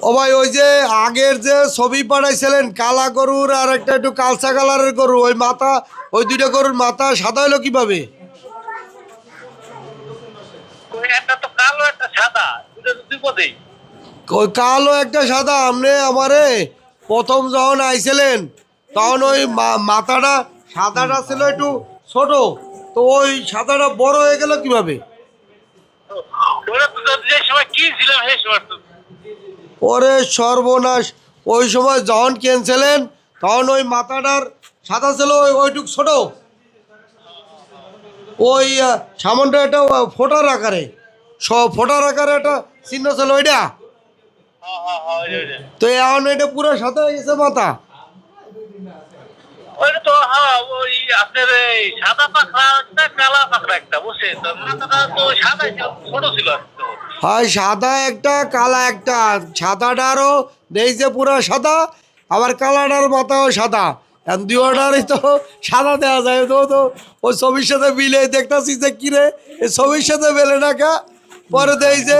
ও ভাই ওই যে আগের যে ছবি পাঠাইছিলেন কালা গরুর আর একটা একটু কালচা কালারের গরু ওই মাথা ওই দুইটা গরুর মাথা সাদা হলো কিভাবে? ওই একটা তো কালো একটা সাদা, দুটো তো দুই পদেই। ওই কালো একটা সাদা আপনি আমারে প্রথম যখন আইছিলেন তখন ওই মাথাটা সাদাটা ছিল একটু ছোট, তো ওই সাদাটা বড় হয়ে গেল কিভাবে? ওরা তো যে সময় কি ছিলাম সেই সময় তো। ওরে সর্বনাশ, ওই সময় যখন কিনছিলেন তখন ওই মাথাটার সাদা ছিল ওইটুক ছোট, ওই সামান্য একটা ফোটার আকারে ফোটার আকারে একটা চিহ্ন ছিল ওইটা। তো এখন এটা পুরো সাদা হয়ে গেছে মাথা। ওইটা তো হ্যাঁ ওই আপনার এই সাদা পাখরা একটা কালা পাখরা একটা, বুঝছেন তো? মাথাটা তো সাদা ছিল, ছোট ছিল একটু। হয় সাদা একটা কালা একটা, সাদাটারও দেখছে পুরো সাদা, আবার কালাটার মাথাও সাদা, দুটারই তো সাদা দেওয়া যায়। তো তো ওই ছবির সাথে মিলে দেখতেছি যে কিরে এই ছবির সাথে মেলে টাকা, পরে দেয় যে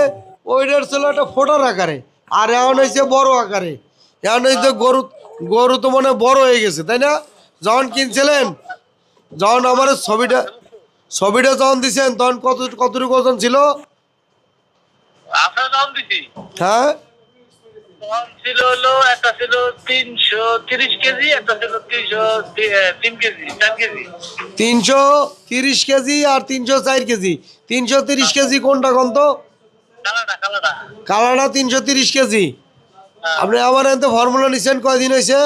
ওইটার ছিল একটা ফোটার আকারে আর এখন হয়েছে বড় আকারে। এখন হয়েছে গরু গরু তো মনে হয় বড় হয়ে গেছে তাই না? যখন কিনছিলেন, যখন আমার ছবিটা ছবিটা যখন দিছেন তখন কতটুকু ওজন ছিল? আপনার দাম দিছি হ্যাঁ তখন ছিল হলো একটা ছিল 330 কেজি, একটা ছিল 303 কেজি, 4 কেজি। 330 কেজি আর 304 কেজি। 330 কেজি কোনটা কোন তো? কালাটা কালাটা কালাটা 330 কেজি। হ্যাঁ। আপনি আমার এতে ফর্মুলা নিচ্ছেন কয়দিন হয়েছে?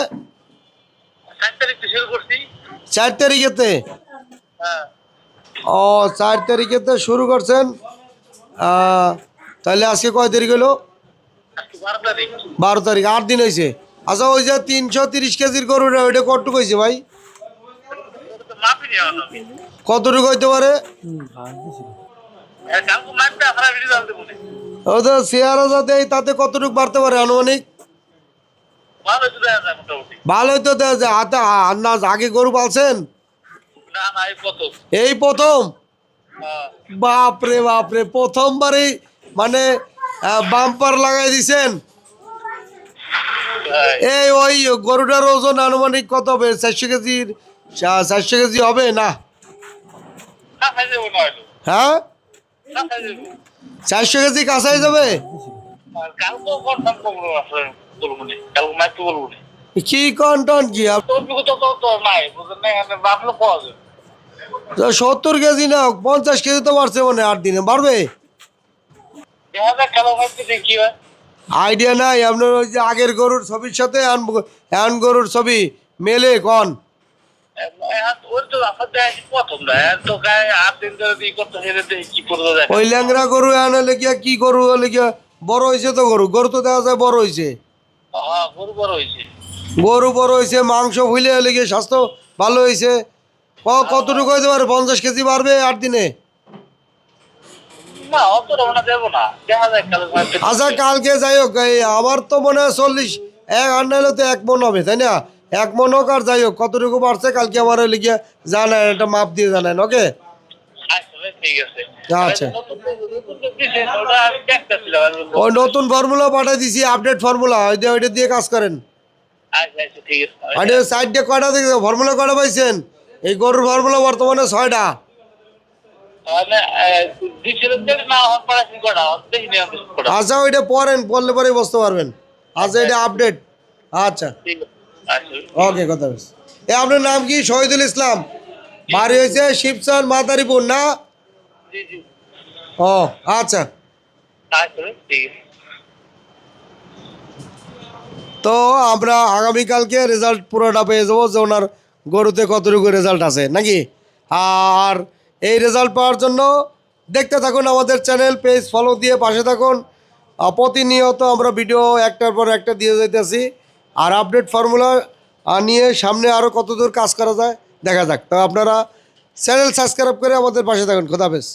4 তারিখ তো শুরু করছি। 4 তারিখেতে? হ্যাঁ ও 4 তারিখেতে শুরু করছেন। তাহলে আজকে কয় তারিখ হলো? আজকে 12 তারিখ। 12 তারিখ, 8 দিন হয়েছে। আচ্ছা ওই যে 330 কেজির গরুটা ওইটা কতটুকু হয়েছে ভাই? ওটা তো মাপি নিয়ে আনো আমি। কতটুকু হইতে পারে? কালকে মাপটা আপনারা ভিডিও দাম দেবো না। ও তো চেয়ারা যা দেয় তাতে কতটুকু বাড়তে পারে আনুমানিক? ভালো তো দেখা যায় মোটামুটি। ভালোই তো দেওয়া যায়। হাতে আন্দাজ আগে গরু পালছেন? না না এই কত। এই প্রথম? হ্যাঁ। বাপরে বাপরে, প্রথমবারই মানে বাম্পার লাগাই দিছেন। হ্যাঁ। এই ওই গরুটার ওজন আনুমানিক কত হবে? 400 কেজির 400 কেজি হবে না? না খাই যাবো না হয়তো। হ্যাঁ না খাই যাবো। 400 কেজি কাছাই যাবে? আর কালকেও কনফার্ম করবো আসলে, বলবো না কালকে মাইতে বলবো না। কি কন্টন কি তোর বিগত তো নাই বুঝলেন না, এখানে বাপলে পাওয়া যায়। 70 কেজি না 50 কেজি তো বাড়ছে মনে হয় 8 দিনে বাড়বে। দেখা যাক কালো মাইতে দেখি কি হয়। আইডিয়া নাই আপনার? ওই যে আগের গরুর ছবির সাথে এখন গরুর ছবি মেলে কন? ওর তো আপনার দেখা প্রথম না, তো গায়ে 8 দিন ধরে দিয়ে করতে হেরে কি করতে যায়। ওই ল্যাংরা গরু এখন হলে গিয়া কি গরু হলে গিয়া বড় হয়েছে তো গরু গরু তো দেখা যায় বড় হয়েছে। হ্যাঁ গরু বড় হয়েছে। গরু বড় হয়েছে, মাংস ফুলে হলে গিয়ে স্বাস্থ্য ভালো হয়েছে। কতটুকু হইতে পারে? 50 কেজি বাড়বে 8 দিনে? না অত রওনা দেবো না, দেখা যায় কালো মাইতে। আচ্ছা কালকে যাই হোক, এই আমার তো মনে হয় 40 এক আর নাইলে তো 1 মণ হবে তাই না? 1 মণ হোক আর যাই হোক কতটুকু বাড়ছে কালকে আমার হলে গিয়া জানায়, একটা মাপ দিয়ে জানায় ওকে। আসলে ঠিক আছে। আচ্ছা নতুন দিছে, ওটা আমি দেখতেছিলাম। ওই নতুন ফর্মুলা পাঠিয়ে দিছি, আপডেট ফর্মুলা ওইটা দিয়ে কাজ করেন। আচ্ছা আচ্ছা ঠিক আছে। আর সাইডে কয়টা দেখে ফর্মুলা কয়টা পাইছেন? এই গরুর ফর্মুলা বর্তমানে 6টা। মানে দিছিলেন যে না হওয়ার পরে কি করা দেখি নিয়ে করা। আচ্ছা ওইটা পড়েন, পড়লে পরেই বুঝতে পারবেন। আচ্ছা এটা আপডেট। আচ্ছা ঠিক আছে। আচ্ছা ওকে, কথা বেশ। এ আপনার নাম কি? শহীদুল ইসলাম, বাড়ি হয়েছে শিবচর মাদারীপুর না? জি জি। ও আচ্ছা। আচ্ছা ঠিক আছে। তো আমরা আগামীকালকে রেজাল্ট পুরোটা পেয়ে যাবো যে ওনার গরুতে কতটুকু রেজাল্ট আছে নাকি। আর এই রেজাল্ট পাওয়ার জন্য দেখতে থাকুন আমাদের চ্যানেল, পেজ ফলো দিয়ে পাশে থাকুন। প্রতিনিয়ত আমরা ভিডিও একটার পর একটা দিয়ে যাইতেছি। আর আপডেট ফর্মুলা নিয়ে সামনে আরও কতদূর কাজ করা যায় দেখা যাক। তো আপনারা চ্যানেল সাবস্ক্রাইব করে আমাদের পাশে থাকুন। খোদা হাফেজ।